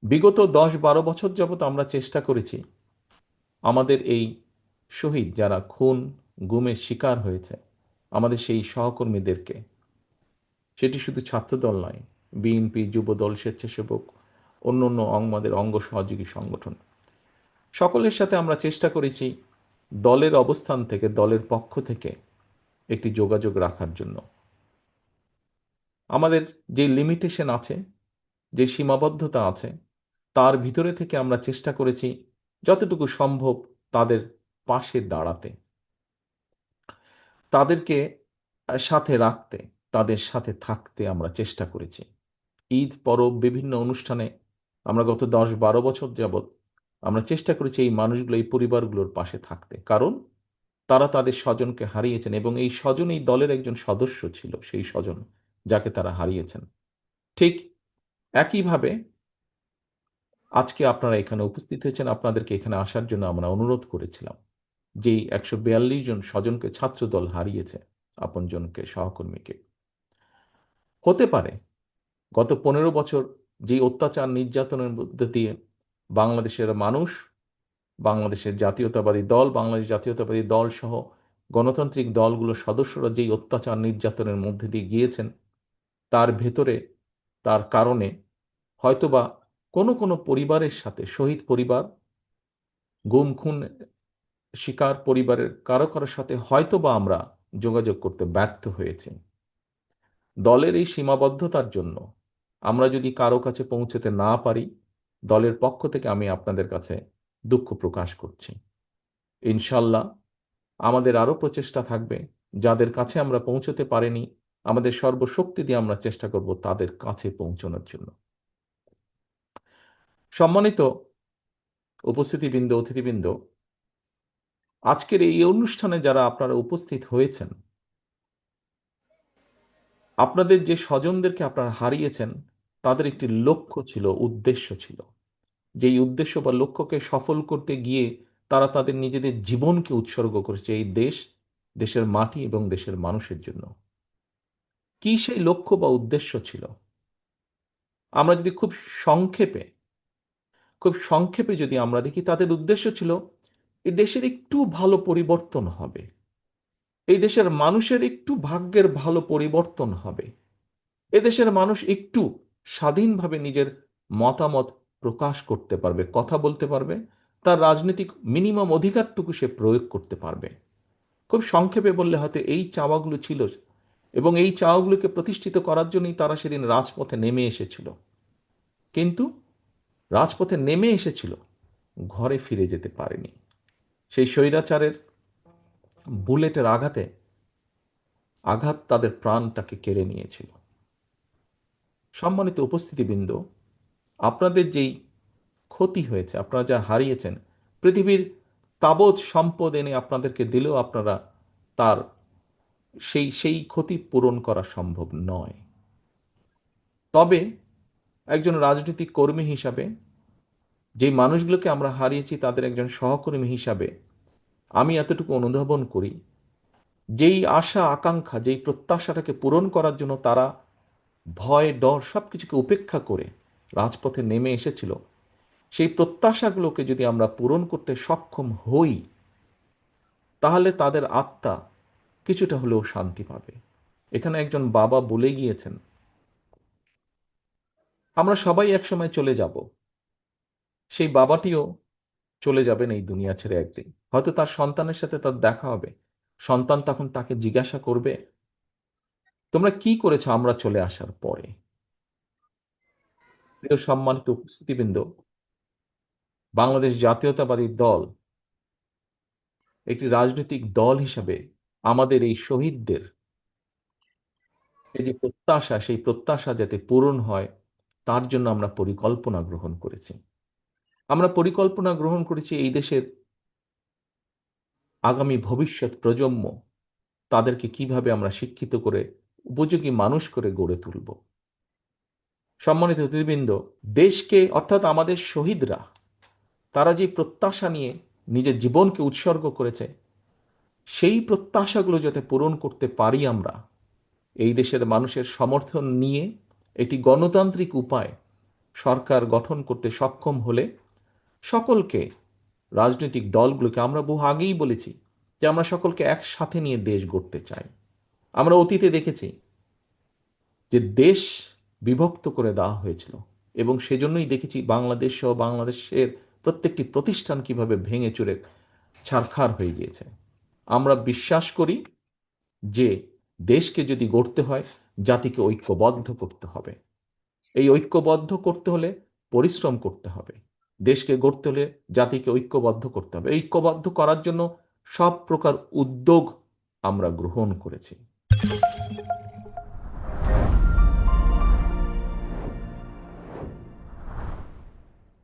বিগত 10-12 বছর যাবৎ আমরা চেষ্টা করেছি আমাদের এই শহীদ যারা খুন গুমের শিকার হয়েছে আমাদের সেই সহকর্মীদেরকে, সেটি শুধু ছাত্রদল নয়, বিএনপি, যুবদল, স্বেচ্ছাসেবক, অন্য অন্য আমাদের অঙ্গ সহযোগী সংগঠন, সকলের সাথে আমরা চেষ্টা করেছি দলের অবস্থান থেকে, দলের পক্ষ থেকে একটি যোগাযোগ রাখার জন্য। আমাদের যে লিমিটেশন আছে, যে সীমাবদ্ধতা আছে, তার ভিতরে থেকে আমরা চেষ্টা করেছি যতটুকু সম্ভব তাদের পাশে দাঁড়াতে, তাদেরকে সাথে রাখতে, তাদের সাথে থাকতে আমরা চেষ্টা করেছি। ঈদ পরব বিভিন্ন অনুষ্ঠানে আমরা গত 10-12 বছর যাবৎ আমরা চেষ্টা করেছি এই মানুষগুলো, এই পরিবারগুলোর পাশে থাকতে, কারণ তারা তাদের স্বজনকে হারিয়েছেন এবং এই স্বজন এই দলের একজন সদস্য ছিল, সেই স্বজন যাকে তারা হারিয়েছেন। ঠিক একইভাবে আজকে আপনারা এখানে উপস্থিত হয়েছেন, আপনাদেরকে এখানে আসার জন্য আমরা অনুরোধ করেছিলাম। যেই 142 জন স্বজনকে ছাত্রদল হারিয়েছে, আপনজনকে, সহকর্মীকে, হতে পারে গত 15 বছর যেই অত্যাচার নির্যাতনের মধ্যে দিয়ে বাংলাদেশের মানুষ, বাংলাদেশের জাতীয়তাবাদী দল, বাংলাদেশ জাতীয়তাবাদী দল সহ গণতান্ত্রিক দলগুলোর সদস্যরা যেই অত্যাচার নির্যাতনের মধ্যে দিয়ে গিয়েছেন, তার ভেতরে, তার কারণে হয়তোবা কোনো কোনো পরিবারের সাথে, শহীদ পরিবার, গুম খুন শিকার পরিবারের কারো কারোর সাথে হয়তোবা আমরা যোগাযোগ করতে ব্যর্থ হয়েছি। দলের এই সীমাবদ্ধতার জন্য আমরা যদি কারো কাছে পৌঁছতে না পারি, দলের পক্ষ থেকে আমি আপনাদের কাছে দুঃখ প্রকাশ করছি। ইনশাল্লাহ আমাদের আরও প্রচেষ্টা থাকবে, যাদের কাছে আমরা পৌঁছতে পারিনি আমাদের সর্বশক্তি দিয়ে আমরা চেষ্টা করব তাদের কাছে পৌঁছানোর জন্য। সম্মানিত উপস্থিতিবৃন্দ, অতিথিবৃন্দ, আজকের এই অনুষ্ঠানে যারা আপনারা উপস্থিত হয়েছেন, আপনাদের যে স্বজনদেরকে আপনারা হারিয়েছেন, তাদের একটি লক্ষ্য ছিল, উদ্দেশ্য ছিল। যেই উদ্দেশ্য বা লক্ষ্যকে সফল করতে গিয়ে তারা তাদের নিজেদের জীবনকে উৎসর্গ করেছে এই দেশ, দেশের মাটি এবং দেশের মানুষের জন্য। কি সেই লক্ষ্য বা উদ্দেশ্য ছিল? আমরা যদি সংক্ষেপে খুব সংক্ষেপে যদি আমরা দেখি, তাদের উদ্দেশ্য ছিল এই দেশের একটু ভালো পরিবর্তন হবে, এই দেশের মানুষের একটু ভাগ্যের ভালো পরিবর্তন হবে, এদেশের মানুষ একটু স্বাধীনভাবে নিজের মতামত প্রকাশ করতে পারবে, কথা বলতে পারবে, তার রাজনৈতিক মিনিমাম অধিকারটুকু সে প্রয়োগ করতে পারবে। খুব সংক্ষেপে বললে হয়তো এই চাওয়াগুলো ছিল, এবং এই চাওয়াগুলোকে প্রতিষ্ঠিত করার জন্যই তারা সেদিন রাজপথে নেমে এসেছিল। কিন্তু রাজপথে নেমে এসেছিল, ঘরে ফিরে যেতে পারেনি। সেই স্বৈরাচারের বুলেটের আঘাত তাদের প্রাণটাকে কেড়ে নিয়েছিল। সম্মানিত উপস্থিতিবৃন্দ, আপনাদের যেই ক্ষতি হয়েছে, আপনারা যা হারিয়েছেন, পৃথিবীর তাবৎ সম্পদ এনে আপনাদেরকে দিলেও আপনারা তার সেই সেই ক্ষতি পূরণ করা সম্ভব নয়। তবে একজন রাজনৈতিক কর্মী হিসাবে, যেই মানুষগুলোকে আমরা হারিয়েছি তাদের একজন সহকর্মী হিসাবে আমি এতটুকু অনুধাবন করি, যেই আশা আকাঙ্ক্ষা, যেই প্রত্যাশাটাকে পূরণ করার জন্য তারা ভয় ডর সব কিছুকে উপেক্ষা করে রাজপথে নেমে এসেছিল, সেই প্রত্যাশাগুলোকে যদি আমরা পূরণ করতে সক্ষম হই, তাহলে তাদের আত্মা কিছুটা হলেও শান্তি পাবে। এখানে একজন বাবা বলে গিয়েছেন, আমরা সবাই একসময় চলে যাব, সেই বাবাটিও চলে যাবেন এই দুনিয়া ছেড়ে একদিন। হয়তো তার সন্তানের সাথে তার দেখা হবে, সন্তান তখন তাকে জিজ্ঞাসা করবে, তোমরা কি করেছো আমরা চলে আসার পরে? প্রিয় সম্মানিত উপস্থিতিবৃন্দ, বাংলাদেশ জাতীয়তাবাদী দল একটি রাজনৈতিক দল হিসাবে আমাদের এই শহীদদের এই যে প্রত্যাশা, সেই প্রত্যাশা যাতে পূরণ হয় তার জন্য আমরা পরিকল্পনা গ্রহণ করেছি। আমরা পরিকল্পনা গ্রহণ করেছি এই দেশের আগামী ভবিষ্যৎ প্রজন্ম, তাদেরকে কিভাবে আমরা শিক্ষিত করে উপযোগী মানুষ করে গড়ে তুলব। সম্মানিত অতিথিবৃন্দ, দেশকে অর্থাৎ আমাদের শহীদরা, তারা যে প্রত্যাশা নিয়ে নিজের জীবনকে উৎসর্গ করেছে, সেই প্রত্যাশাগুলো যাতে পূরণ করতে পারি আমরা, এই দেশের মানুষের সমর্থন নিয়ে একটি গণতান্ত্রিক উপায় সরকার গঠন করতে সক্ষম হলে সকলকে, রাজনৈতিক দলগুলোকে আমরা বহু আগেই বলেছি যে আমরা সকলকে একসাথে নিয়ে দেশ গড়তে চাই। আমরা অতীতে দেখেছি যে দেশ বিভক্ত করে দেওয়া হয়েছিল, এবং সেজন্যই দেখেছি বাংলাদেশ সহ বাংলাদেশের প্রত্যেকটি প্রতিষ্ঠান কিভাবে ভেঙে চুরে ছারখার হয়ে গিয়েছে। আমরা বিশ্বাস করি যে দেশকে যদি গড়তে হয়, জাতিকে ঐক্যবদ্ধ করতে হবে। এই ঐক্যবদ্ধ করতে হলে পরিশ্রম করতে হবে। দেশকে গড়তে হলে জাতিকে ঐক্যবদ্ধ করতে হবে। ঐক্যবদ্ধ করার জন্য সব প্রকার উদ্যোগ আমরা গ্রহণ করেছি।